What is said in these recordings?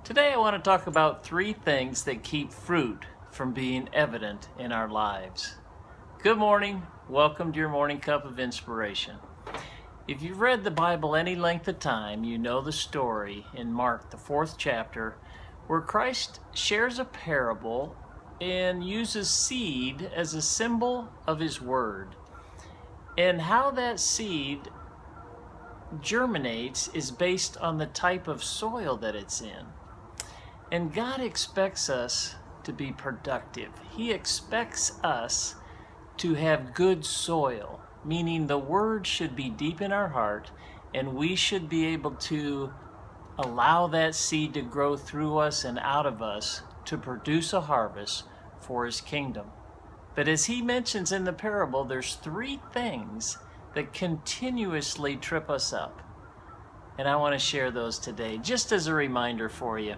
Today I want to talk about 3 things that keep fruit from being evident in our lives. Good morning. Welcome to your morning cup of inspiration. If you've read the Bible any length of time, you know the story in Mark, the 4th chapter, where Christ shares a parable and uses seed as a symbol of his word. And how that seed germinates is based on the type of soil that it's in. And God expects us to be productive. He expects us to have good soil, meaning the word should be deep in our heart, and we should be able to allow that seed to grow through us and out of us to produce a harvest for his kingdom. But as he mentions in the parable, there's 3 things that continuously trip us up. And I want to share those today, just as a reminder for you.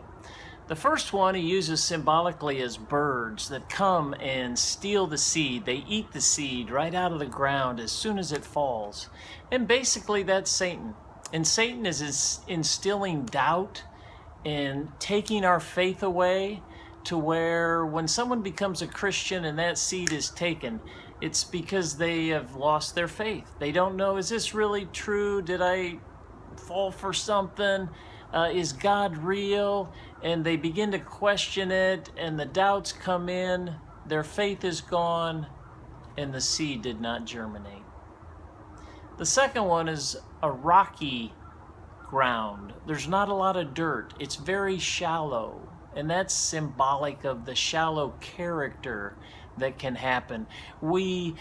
The first one he uses symbolically as birds that come and steal the seed. They eat the seed right out of the ground as soon as it falls. And basically that's Satan. And Satan is instilling doubt and taking our faith away to where when someone becomes a Christian and that seed is taken, it's because they have lost their faith. They don't know, is this really true? Did I fall for something? Is God real? And they begin to question it, and the doubts come in, their faith is gone, and the seed did not germinate. The second one is a rocky ground. There's not a lot of dirt. It's very shallow, and that's symbolic of the shallow character that can happen. We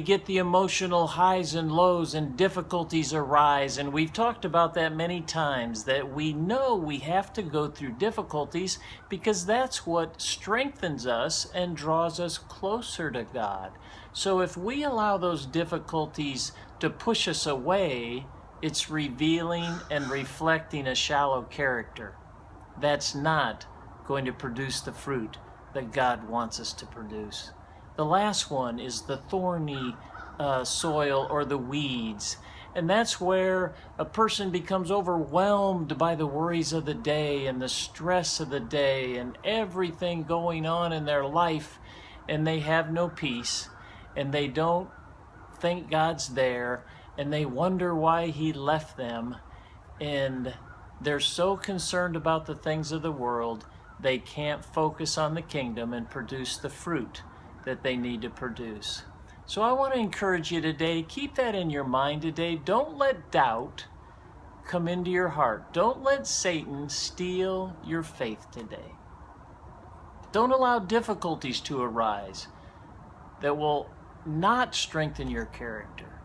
get the emotional highs and lows, and difficulties arise, and we've talked about that many times, that we know we have to go through difficulties because that's what strengthens us and draws us closer to God. So if we allow those difficulties to push us away, it's revealing and reflecting a shallow character. That's not going to produce the fruit that God wants us to produce. The last one is the thorny soil or the weeds. And that's where a person becomes overwhelmed by the worries of the day and the stress of the day and everything going on in their life, and they have no peace, and they don't think God's there, and they wonder why he left them, and they're so concerned about the things of the world, they can't focus on the kingdom and produce the fruit that they need to produce. So I want to encourage you today, keep that in your mind today. Don't let doubt come into your heart. Don't let Satan steal your faith today. Don't allow difficulties to arise that will not strengthen your character.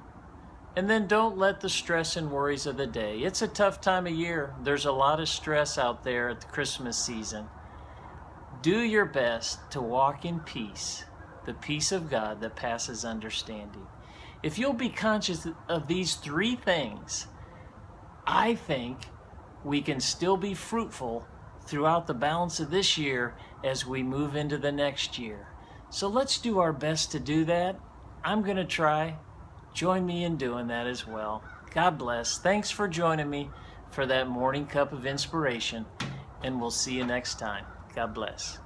And then don't let the stress and worries of the day. It's a tough time of year. There's a lot of stress out there at the Christmas season. Do your best to walk in peace, the peace of God that passes understanding. If you'll be conscious of these 3 things, I think we can still be fruitful throughout the balance of this year as we move into the next year. So let's do our best to do that. I'm going to try. Join me in doing that as well. God bless. Thanks for joining me for that morning cup of inspiration, and we'll see you next time. God bless.